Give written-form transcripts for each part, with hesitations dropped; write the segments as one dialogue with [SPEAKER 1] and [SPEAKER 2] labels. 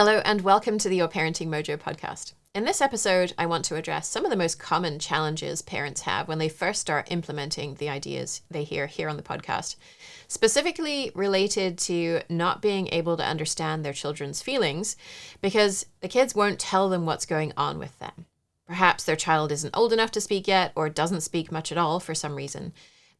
[SPEAKER 1] Hello and welcome to the Your Parenting Mojo podcast. In this episode, I want to address some of the most common challenges parents have when they first start implementing the ideas they hear here on the podcast, specifically related to not being able to understand their children's feelings because the kids won't tell them what's going on with them. Perhaps their child isn't old enough to speak yet or doesn't speak much at all for some reason.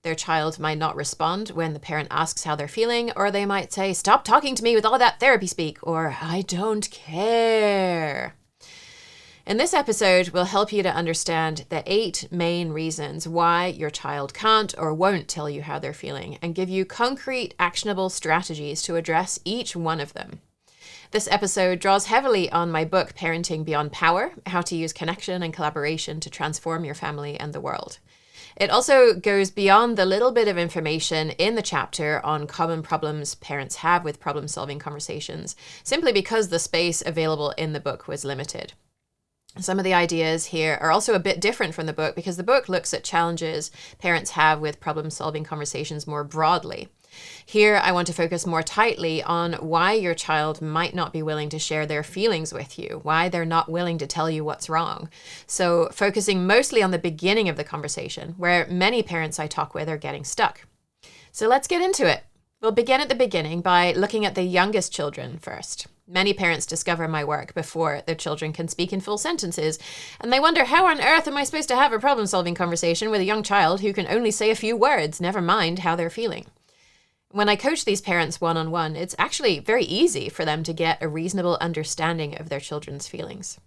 [SPEAKER 1] Their child might not respond when the parent asks how they're feeling, or they might say, "Stop talking to me with all that therapy speak," or "I don't care." In this episode, we'll help you to understand the 8 main reasons why your child can't or won't tell you how they're feeling and give you concrete, actionable strategies to address each one of them. This episode draws heavily on my book, Parenting Beyond Power: How to Use Connection and Collaboration to Transform Your Family and the World. It also goes beyond the little bit of information in the chapter on common problems parents have with problem-solving conversations, simply because the space available in the book was limited. Some of the ideas here are also a bit different from the book because the book looks at challenges parents have with problem-solving conversations more broadly. Here, I want to focus more tightly on why your child might not be willing to share their feelings with you, why they're not willing to tell you what's wrong. So focusing mostly on the beginning of the conversation, where many parents I talk with are getting stuck. So let's get into it. We'll begin at the beginning by looking at the youngest children first. Many parents discover my work before their children can speak in full sentences, and they wonder, how on earth am I supposed to have a problem-solving conversation with a young child who can only say a few words, never mind how they're feeling? When I coach these parents one-on-one, it's actually very easy for them to get a reasonable understanding of their children's feelings.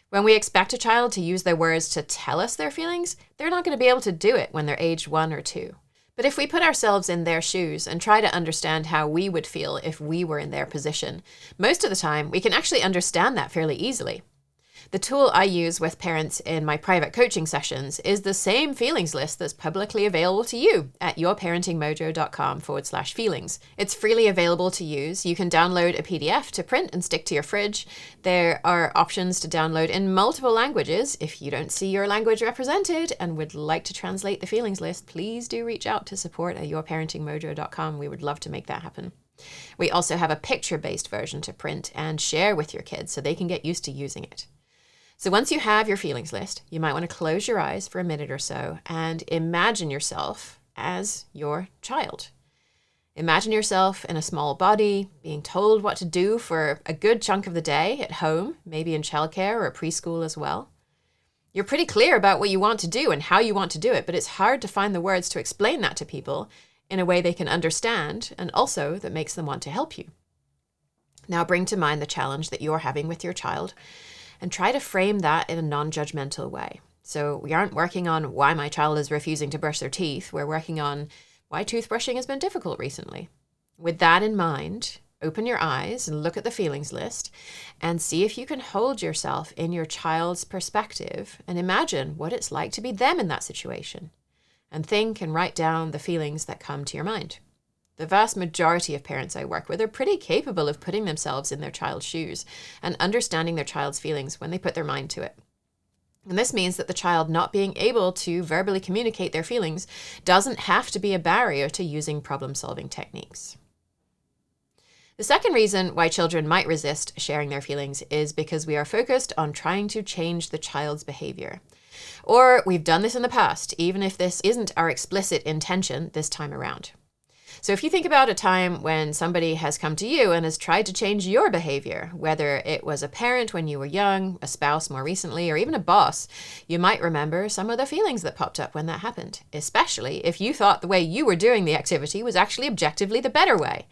[SPEAKER 1] When we expect a child to use their words to tell us their feelings, they're not going to be able to do it when they're aged 1 or 2. But if we put ourselves in their shoes and try to understand how we would feel if we were in their position, most of the time we can actually understand that fairly easily. The tool I use with parents in my private coaching sessions is the same feelings list that's publicly available to you at yourparentingmojo.com/feelings. It's freely available to use. You can download a PDF to print and stick to your fridge. There are options to download in multiple languages. If you don't see your language represented and would like to translate the feelings list, please do reach out to support at yourparentingmojo.com. We would love to make that happen. We also have a picture-based version to print and share with your kids so they can get used to using it. So once you have your feelings list, you might want to close your eyes for a minute or so and imagine yourself as your child. Imagine yourself in a small body, being told what to do for a good chunk of the day at home, maybe in childcare or preschool as well. You're pretty clear about what you want to do and how you want to do it, but it's hard to find the words to explain that to people in a way they can understand and also that makes them want to help you. Now bring to mind the challenge that you're having with your child and try to frame that in a non-judgmental way. So we aren't working on why my child is refusing to brush their teeth. We're working on why toothbrushing has been difficult recently. With that in mind, open your eyes and look at the feelings list and see if you can hold yourself in your child's perspective and imagine what it's like to be them in that situation. And think and write down the feelings that come to your mind. The vast majority of parents I work with are pretty capable of putting themselves in their child's shoes and understanding their child's feelings when they put their mind to it. And this means that the child not being able to verbally communicate their feelings doesn't have to be a barrier to using problem-solving techniques. The second reason why children might resist sharing their feelings is because we are focused on trying to change the child's behavior. Or we've done this in the past, even if this isn't our explicit intention this time around. So if you think about a time when somebody has come to you and has tried to change your behavior, whether it was a parent when you were young, a spouse more recently, or even a boss, you might remember some of the feelings that popped up when that happened, especially if you thought the way you were doing the activity was actually objectively the better way.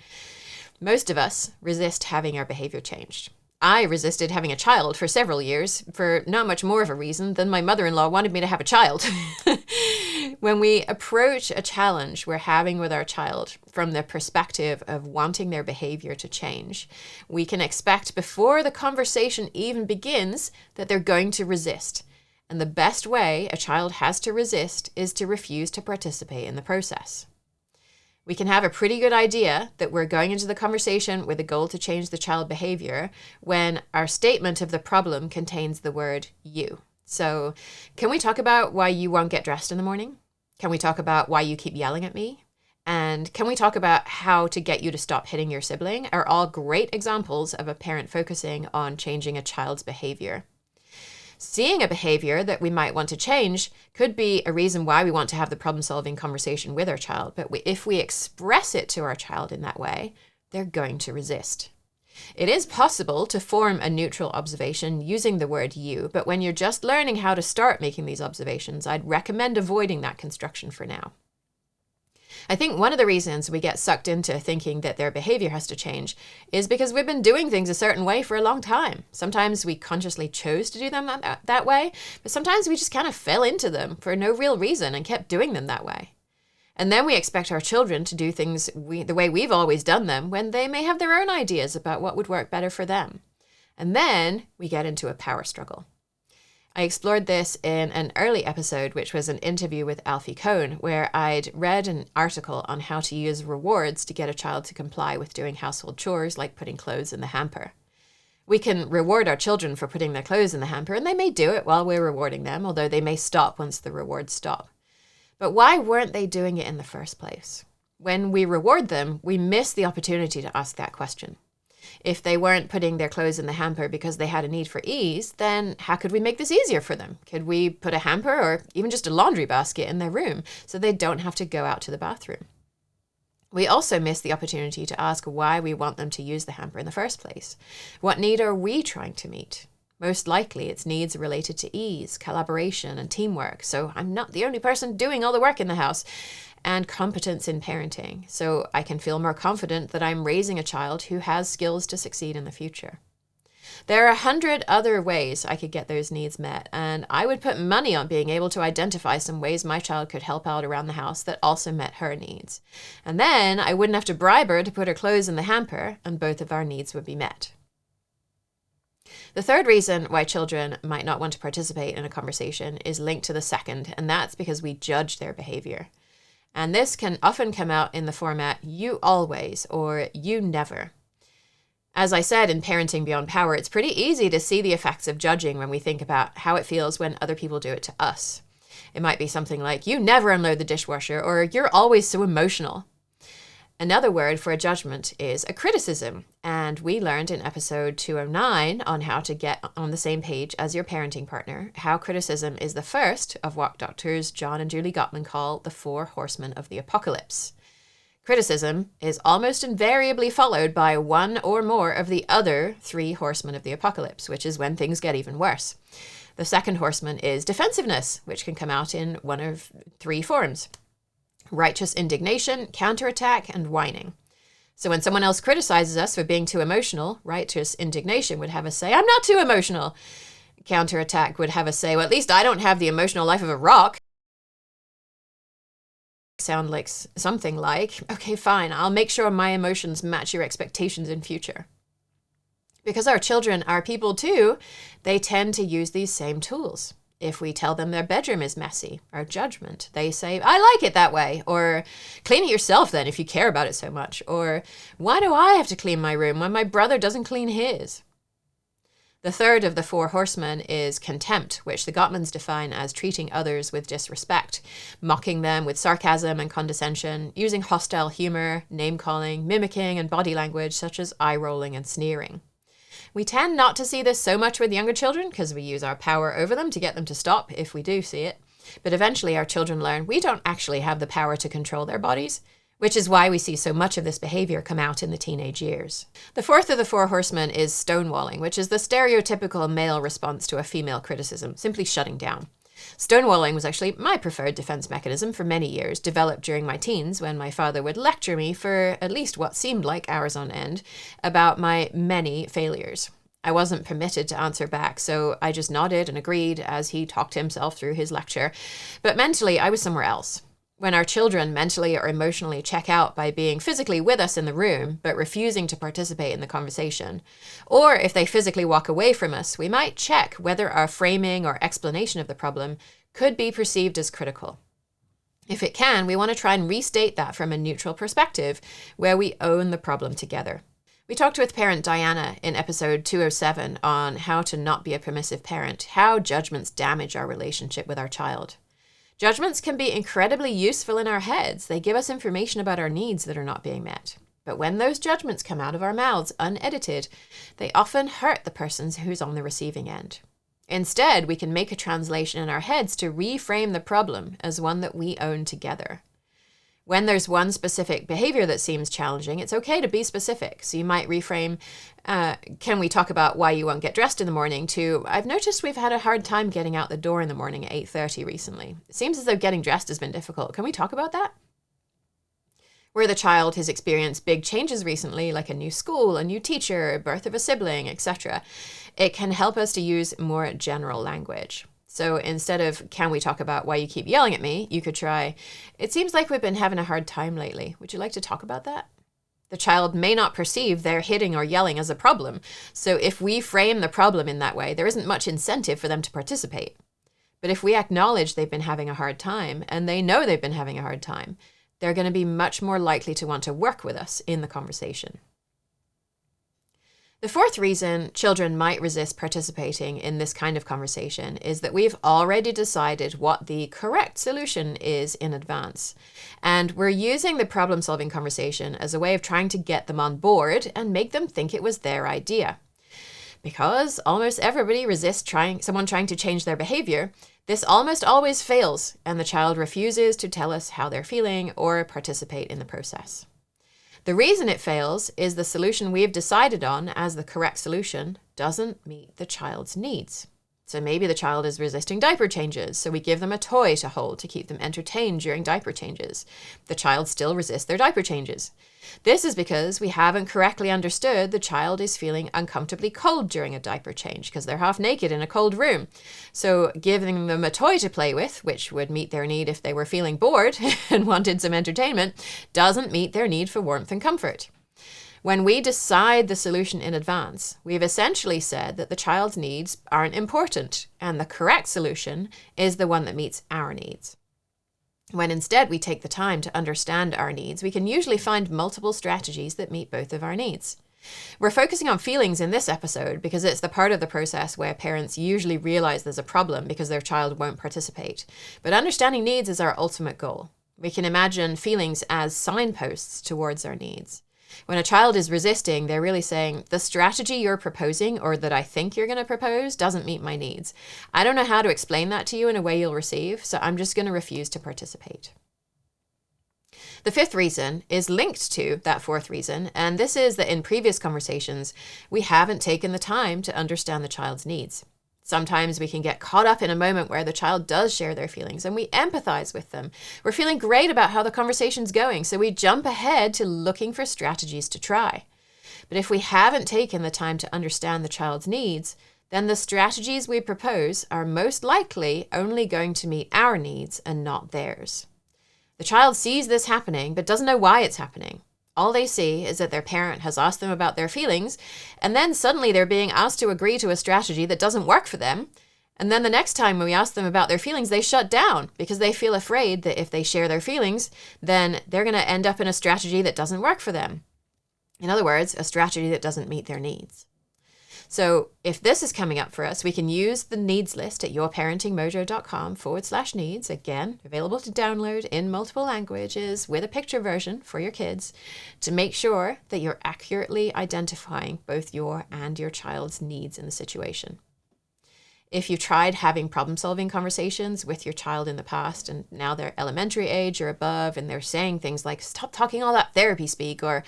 [SPEAKER 1] Most of us resist having our behavior changed. I resisted having a child for several years for not much more of a reason than my mother-in-law wanted me to have a child. When we approach a challenge we're having with our child from the perspective of wanting their behavior to change, we can expect before the conversation even begins that they're going to resist. And the best way a child has to resist is to refuse to participate in the process. We can have a pretty good idea that we're going into the conversation with a goal to change the child behavior when our statement of the problem contains the word you. So, can we talk about why you won't get dressed in the morning? Can we talk about why you keep yelling at me? and Can We Talk About How to Get You to Stop Hitting Your Sibling are all great examples of a parent focusing on changing a child's behavior. Seeing a behavior that we might want to change could be a reason why we want to have the problem-solving conversation with our child, but if we express it to our child in that way, they're going to resist. It is possible to form a neutral observation using the word you, but when you're just learning how to start making these observations, I'd recommend avoiding that construction for now. I think one of the reasons we get sucked into thinking that their behavior has to change is because we've been doing things a certain way for a long time. Sometimes we consciously chose to do them that way, but sometimes we just kind of fell into them for no real reason and kept doing them that way. And then we expect our children to do things the way we've always done them when they may have their own ideas about what would work better for them. And then we get into a power struggle. I explored this in an early episode, which was an interview with Alfie Kohn, where I'd read an article on how to use rewards to get a child to comply with doing household chores like putting clothes in the hamper. We can reward our children for putting their clothes in the hamper, and they may do it while we're rewarding them, although they may stop once the rewards stop. But why weren't they doing it in the first place? When we reward them, we miss the opportunity to ask that question. If they weren't putting their clothes in the hamper because they had a need for ease, then how could we make this easier for them? Could we put a hamper or even just a laundry basket in their room so they don't have to go out to the bathroom? We also miss the opportunity to ask why we want them to use the hamper in the first place. What need are we trying to meet? Most likely it's needs related to ease, collaboration, and teamwork. So I'm not the only person doing all the work in the house. And competence in parenting, so I can feel more confident that I'm raising a child who has skills to succeed in the future. There are 100 other ways I could get those needs met, and I would put money on being able to identify some ways my child could help out around the house that also met her needs. And then I wouldn't have to bribe her to put her clothes in the hamper, and both of our needs would be met. The third reason why children might not want to participate in a conversation is linked to the second, and that's because we judge their behavior. And this can often come out in the format, you always, or you never. As I said in Parenting Beyond Power, it's pretty easy to see the effects of judging when we think about how it feels when other people do it to us. It might be something like, you never unload the dishwasher, or you're always so emotional. Another word for a judgment is a criticism, and we learned in episode 209 on how to get on the same page as your parenting partner, how criticism is the first of what doctors John and Julie Gottman call the 4 horsemen of the apocalypse. Criticism is almost invariably followed by one or more of the other 3 horsemen of the apocalypse, which is when things get even worse. The second horseman is defensiveness, which can come out in one of 3 forms: righteous indignation, counterattack, and whining. So when someone else criticizes us for being too emotional, righteous indignation would have us say, I'm not too emotional. Counterattack would have us say, well, at least I don't have the emotional life of a rock. Sound like something like, okay, fine, I'll make sure my emotions match your expectations in future. Because our children are people too, they tend to use these same tools. If we tell them their bedroom is messy, our judgment, they say, I like it that way, or clean it yourself then if you care about it so much, or why do I have to clean my room when my brother doesn't clean his? The third of the 4 horsemen is contempt, which the Gottmans define as treating others with disrespect, mocking them with sarcasm and condescension, using hostile humor, name-calling, mimicking, and body language such as eye-rolling and sneering. We tend not to see this so much with younger children because we use our power over them to get them to stop if we do see it. But eventually our children learn we don't actually have the power to control their bodies, which is why we see so much of this behavior come out in the teenage years. The fourth of the 4 horsemen is stonewalling, which is the stereotypical male response to a female criticism, simply shutting down. Stonewalling was actually my preferred defense mechanism for many years, developed during my teens when my father would lecture me for at least what seemed like hours on end about my many failures. I wasn't permitted to answer back, so I just nodded and agreed as he talked himself through his lecture. But mentally, I was somewhere else. When our children mentally or emotionally check out by being physically with us in the room, but refusing to participate in the conversation, or if they physically walk away from us, we might check whether our framing or explanation of the problem could be perceived as critical. If it can, we want to try and restate that from a neutral perspective, where we own the problem together. We talked with parent Diana in episode 207 on how to not be a permissive parent, how judgments damage our relationship with our child. Judgments can be incredibly useful in our heads. They give us information about our needs that are not being met. But when those judgments come out of our mouths unedited, they often hurt the person who's on the receiving end. Instead, we can make a translation in our heads to reframe the problem as one that we own together. When there's one specific behavior that seems challenging, it's okay to be specific. So you might reframe, can we talk about why you won't get dressed in the morning, to, I've noticed we've had a hard time getting out the door in the morning at 8:30 recently. It seems as though getting dressed has been difficult. Can we talk about that? Where the child has experienced big changes recently, like a new school, a new teacher, birth of a sibling, etc., it can help us to use more general language. So instead of, can we talk about why you keep yelling at me, you could try, it seems like we've been having a hard time lately. Would you like to talk about that? The child may not perceive their hitting or yelling as a problem. So if we frame the problem in that way, there isn't much incentive for them to participate. But if we acknowledge they've been having a hard time, and they know they've been having a hard time, they're going to be much more likely to want to work with us in the conversation. The fourth reason children might resist participating in this kind of conversation is that we've already decided what the correct solution is in advance. And we're using the problem-solving conversation as a way of trying to get them on board and make them think it was their idea. Because almost everybody resists someone trying to change their behavior, this almost always fails, and the child refuses to tell us how they're feeling or participate in the process. The reason it fails is the solution we've decided on as the correct solution doesn't meet the child's needs. So maybe the child is resisting diaper changes, so we give them a toy to hold to keep them entertained during diaper changes. The child still resists their diaper changes. This is because we haven't correctly understood the child is feeling uncomfortably cold during a diaper change because they're half naked in a cold room. So giving them a toy to play with, which would meet their need if they were feeling bored and wanted some entertainment, doesn't meet their need for warmth and comfort. When we decide the solution in advance, we've essentially said that the child's needs aren't important, and the correct solution is the one that meets our needs. When instead we take the time to understand our needs, we can usually find multiple strategies that meet both of our needs. We're focusing on feelings in this episode because it's the part of the process where parents usually realize there's a problem because their child won't participate. But understanding needs is our ultimate goal. We can imagine feelings as signposts towards our needs. When a child is resisting, they're really saying, the strategy you're proposing or that I think you're going to propose doesn't meet my needs. I don't know how to explain that to you in a way you'll receive, so I'm just going to refuse to participate. The fifth reason is linked to that fourth reason, and this is that in previous conversations, we haven't taken the time to understand the child's needs. Sometimes we can get caught up in a moment where the child does share their feelings and we empathize with them. We're feeling great about how the conversation's going, so we jump ahead to looking for strategies to try. But if we haven't taken the time to understand the child's needs, then the strategies we propose are most likely only going to meet our needs and not theirs. The child sees this happening but doesn't know why it's happening. All they see is that their parent has asked them about their feelings, and then suddenly they're being asked to agree to a strategy that doesn't work for them. And then the next time when we ask them about their feelings, they shut down because they feel afraid that if they share their feelings, then they're going to end up in a strategy that doesn't work for them. In other words, a strategy that doesn't meet their needs. So if this is coming up for us, we can use the needs list at yourparentingmojo.com/needs. Again, available to download in multiple languages with a picture version for your kids to make sure that you're accurately identifying both your and your child's needs in the situation. If you've tried having problem-solving conversations with your child in the past and now they're elementary age or above and they're saying things like, stop talking all that therapy speak, or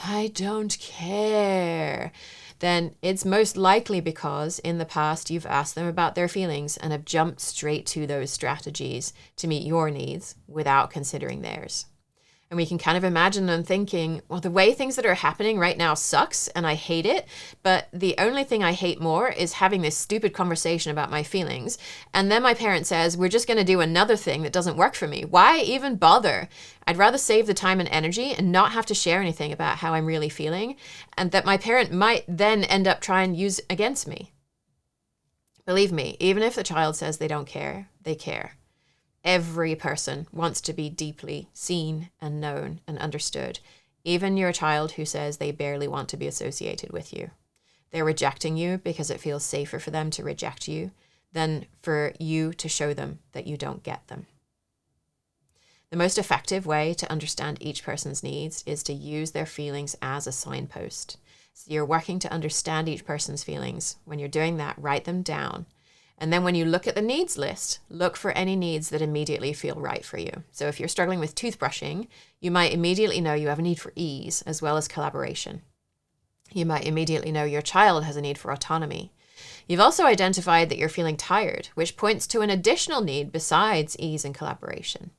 [SPEAKER 1] I don't care, then it's most likely because in the past you've asked them about their feelings and have jumped straight to those strategies to meet your needs without considering theirs. And we can kind of imagine them thinking, well, the way things that are happening right now sucks and I hate it, but the only thing I hate more is having this stupid conversation about my feelings. And then my parent says, we're just going to do another thing that doesn't work for me. Why even bother? I'd rather save the time and energy and not have to share anything about how I'm really feeling, and that my parent might then end up trying to use against me. Believe me, even if the child says they don't care, they care. Every person wants to be deeply seen and known and understood, even your child who says they barely want to be associated with you. They're rejecting you because it feels safer for them to reject you than for you to show them that you don't get them. The most effective way to understand each person's needs is to use their feelings as a signpost. So you're working to understand each person's feelings. When you're doing that, write them down. And then when you look at the needs list, look for any needs that immediately feel right for you. So if you're struggling with toothbrushing, you might immediately know you have a need for ease as well as collaboration. You might immediately know your child has a need for autonomy. You've also identified that you're feeling tired, which points to an additional need besides ease and collaboration.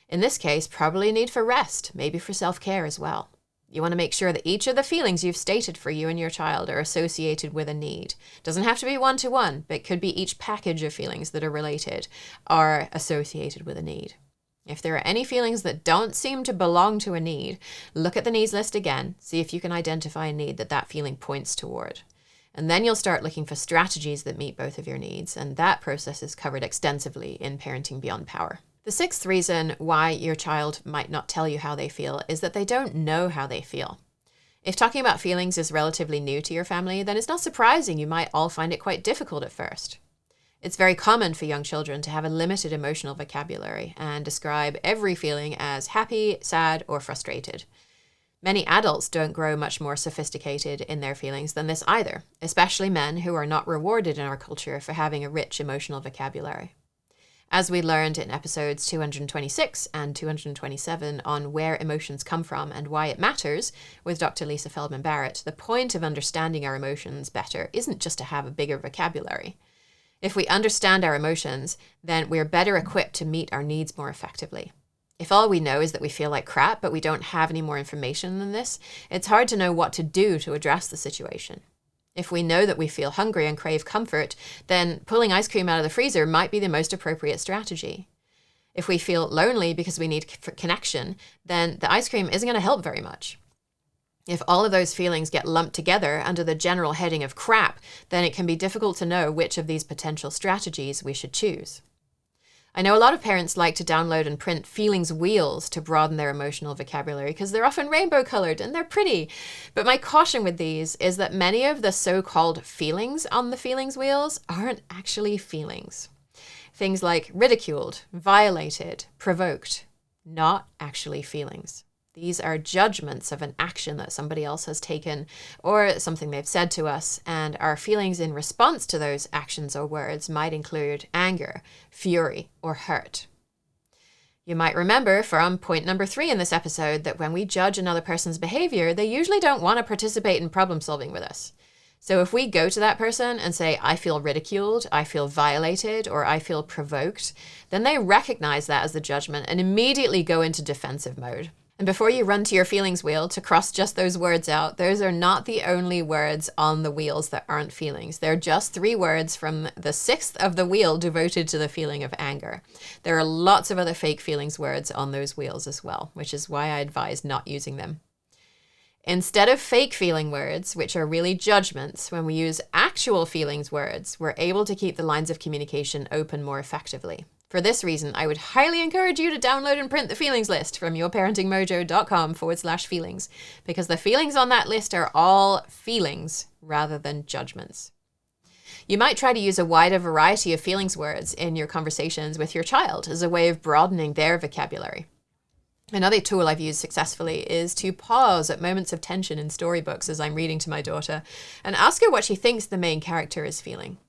[SPEAKER 1] In this case, probably a need for rest, maybe for self-care as well. You want to make sure that each of the feelings you've stated for you and your child are associated with a need. Doesn't have to be one-to-one, but could be each package of feelings that are related are associated with a need. If there are any feelings that don't seem to belong to a need, look at the needs list again, see if you can identify a need that feeling points toward. And then you'll start looking for strategies that meet both of your needs, and that process is covered extensively in Parenting Beyond Power. The sixth reason why your child might not tell you how they feel is that they don't know how they feel. If talking about feelings is relatively new to your family, then it's not surprising you might all find it quite difficult at first. It's very common for young children to have a limited emotional vocabulary and describe every feeling as happy, sad, or frustrated. Many adults don't grow much more sophisticated in their feelings than this either, especially men who are not rewarded in our culture for having a rich emotional vocabulary. As we learned in episodes 226 and 227 on where emotions come from and why it matters with Dr. Lisa Feldman Barrett, the point of understanding our emotions better isn't just to have a bigger vocabulary. If we understand our emotions, then we're better equipped to meet our needs more effectively. If all we know is that we feel like crap, but we don't have any more information than this, it's hard to know what to do to address the situation. If we know that we feel hungry and crave comfort, then pulling ice cream out of the freezer might be the most appropriate strategy. If we feel lonely because we need connection, then the ice cream isn't going to help very much. If all of those feelings get lumped together under the general heading of crap, then it can be difficult to know which of these potential strategies we should choose. I know a lot of parents like to download and print feelings wheels to broaden their emotional vocabulary because they're often rainbow colored and they're pretty. But my caution with these is that many of the so-called feelings on the feelings wheels aren't actually feelings. Things like ridiculed, violated, provoked, not actually feelings. These are judgments of an action that somebody else has taken or something they've said to us, and our feelings in response to those actions or words might include anger, fury, or hurt. You might remember from point number 3 in this episode that when we judge another person's behavior, they usually don't want to participate in problem solving with us. So if we go to that person and say, I feel ridiculed, I feel violated, or I feel provoked, then they recognize that as the judgment and immediately go into defensive mode. And before you run to your feelings wheel to cross just those words out, those are not the only words on the wheels that aren't feelings. They're just 3 words from the 6th of the wheel devoted to the feeling of anger. There are lots of other fake feelings words on those wheels as well, which is why I advise not using them. Instead of fake feeling words, which are really judgments, when we use actual feelings words, we're able to keep the lines of communication open more effectively. For this reason, I would highly encourage you to download and print the feelings list from yourparentingmojo.com/feelings, because the feelings on that list are all feelings rather than judgments. You might try to use a wider variety of feelings words in your conversations with your child as a way of broadening their vocabulary. Another tool I've used successfully is to pause at moments of tension in storybooks as I'm reading to my daughter and ask her what she thinks the main character is feeling.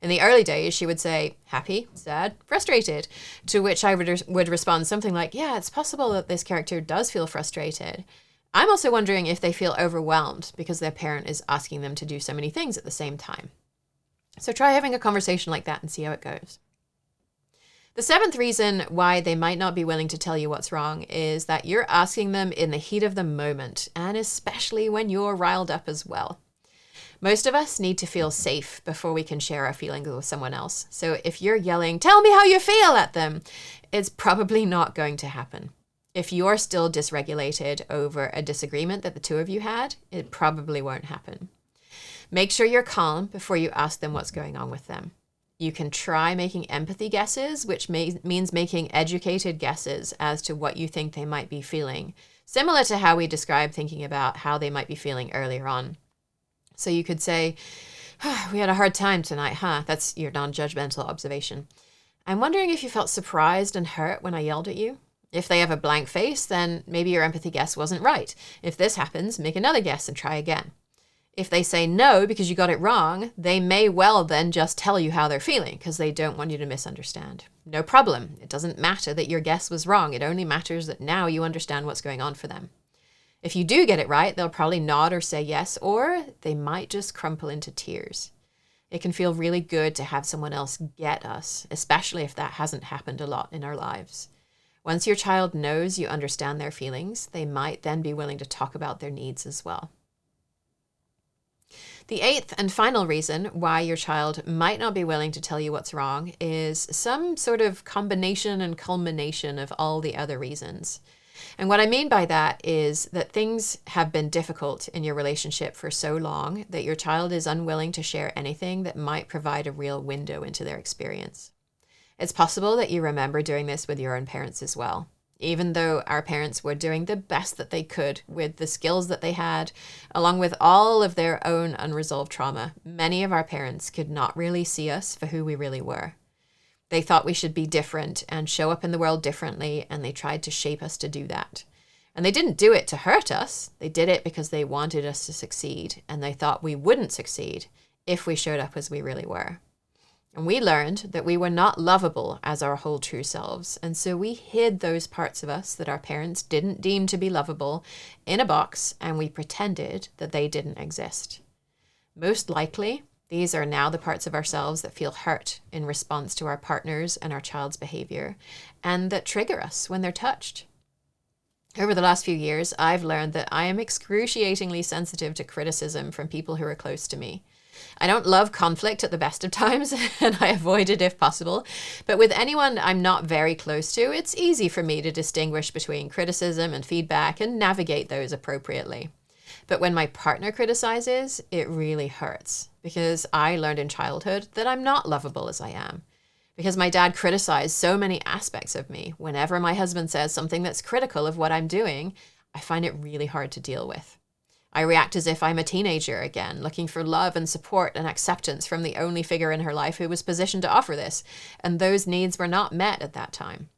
[SPEAKER 1] In the early days, she would say, happy, sad, frustrated, to which I would respond something like, yeah, it's possible that this character does feel frustrated. I'm also wondering if they feel overwhelmed because their parent is asking them to do so many things at the same time. So try having a conversation like that and see how it goes. The 7th reason why they might not be willing to tell you what's wrong is that you're asking them in the heat of the moment, and especially when you're riled up as well. Most of us need to feel safe before we can share our feelings with someone else. So if you're yelling, tell me how you feel at them, it's probably not going to happen. If you're still dysregulated over a disagreement that the two of you had, it probably won't happen. Make sure you're calm before you ask them what's going on with them. You can try making empathy guesses, which means making educated guesses as to what you think they might be feeling, similar to how we described thinking about how they might be feeling earlier on. So you could say, we had a hard time tonight, huh? That's your non-judgmental observation. I'm wondering if you felt surprised and hurt when I yelled at you. If they have a blank face, then maybe your empathy guess wasn't right. If this happens, make another guess and try again. If they say no because you got it wrong, they may well then just tell you how they're feeling because they don't want you to misunderstand. No problem. It doesn't matter that your guess was wrong. It only matters that now you understand what's going on for them. If you do get it right, they'll probably nod or say yes, or they might just crumple into tears. It can feel really good to have someone else get us, especially if that hasn't happened a lot in our lives. Once your child knows you understand their feelings, they might then be willing to talk about their needs as well. The eighth and final reason why your child might not be willing to tell you what's wrong is some sort of combination and culmination of all the other reasons. And what I mean by that is that things have been difficult in your relationship for so long that your child is unwilling to share anything that might provide a real window into their experience. It's possible that you remember doing this with your own parents as well. Even though our parents were doing the best that they could with the skills that they had, along with all of their own unresolved trauma, many of our parents could not really see us for who we really were. They thought we should be different and show up in the world differently, and they tried to shape us to do that. And they didn't do it to hurt us. They did it because they wanted us to succeed, and they thought we wouldn't succeed if we showed up as we really were. And we learned that we were not lovable as our whole true selves. And so we hid those parts of us that our parents didn't deem to be lovable in a box, and we pretended that they didn't exist. Most likely, these are now the parts of ourselves that feel hurt in response to our partners and our child's behavior, and that trigger us when they're touched. Over the last few years, I've learned that I am excruciatingly sensitive to criticism from people who are close to me. I don't love conflict at the best of times, and I avoid it if possible. But with anyone I'm not very close to, it's easy for me to distinguish between criticism and feedback and navigate those appropriately. But when my partner criticizes, it really hurts because I learned in childhood that I'm not lovable as I am. Because my dad criticized so many aspects of me, whenever my husband says something that's critical of what I'm doing, I find it really hard to deal with. I react as if I'm a teenager again, looking for love and support and acceptance from the only figure in her life who was positioned to offer this, and those needs were not met at that time.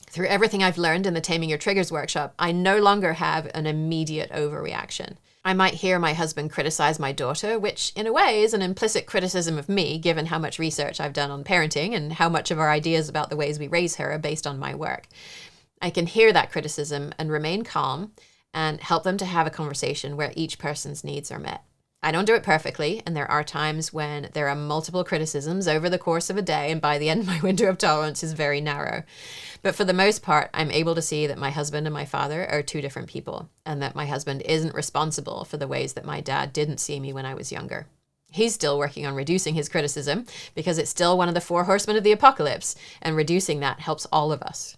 [SPEAKER 1] Through everything I've learned in the Taming Your Triggers workshop, I no longer have an immediate overreaction. I might hear my husband criticize my daughter, which in a way is an implicit criticism of me, given how much research I've done on parenting and how much of our ideas about the ways we raise her are based on my work. I can hear that criticism and remain calm and help them to have a conversation where each person's needs are met. I don't do it perfectly, and there are times when there are multiple criticisms over the course of a day, and by the end, my window of tolerance is very narrow. But for the most part, I'm able to see that my husband and my father are two different people, and that my husband isn't responsible for the ways that my dad didn't see me when I was younger. He's still working on reducing his criticism because it's still one of the 4 horsemen of the apocalypse, and reducing that helps all of us.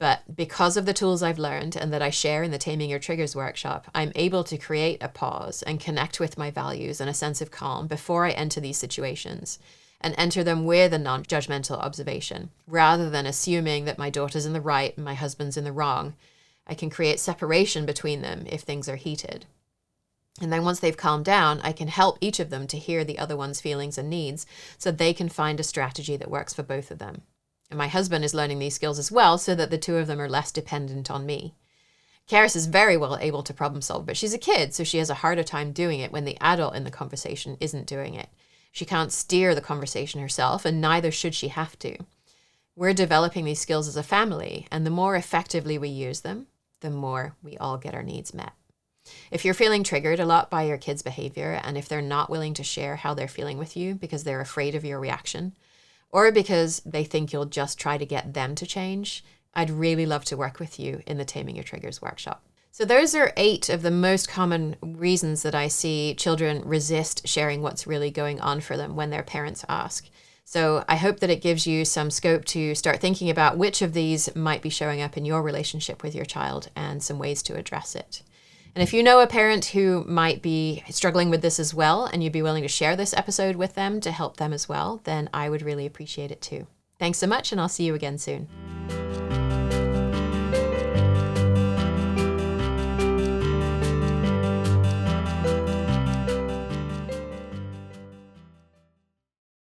[SPEAKER 1] But because of the tools I've learned and that I share in the Taming Your Triggers workshop, I'm able to create a pause and connect with my values and a sense of calm before I enter these situations, and enter them with a non-judgmental observation. Rather than assuming that my daughter's in the right and my husband's in the wrong, I can create separation between them if things are heated. And then once they've calmed down, I can help each of them to hear the other one's feelings and needs so they can find a strategy that works for both of them. And my husband is learning these skills as well so that the two of them are less dependent on me. Karis is very well able to problem solve, but she's a kid, so she has a harder time doing it when the adult in the conversation isn't doing it. She can't steer the conversation herself, and neither should she have to. We're developing these skills as a family, and the more effectively we use them, the more we all get our needs met. If you're feeling triggered a lot by your kids' behavior, and if they're not willing to share how they're feeling with you because they're afraid of your reaction, or because they think you'll just try to get them to change, I'd really love to work with you in the Taming Your Triggers workshop. So those are 8 of the most common reasons that I see children resist sharing what's really going on for them when their parents ask. So I hope that it gives you some scope to start thinking about which of these might be showing up in your relationship with your child and some ways to address it. And if you know a parent who might be struggling with this as well, and you'd be willing to share this episode with them to help them as well, then I would really appreciate it too. Thanks so much, and I'll see you again soon.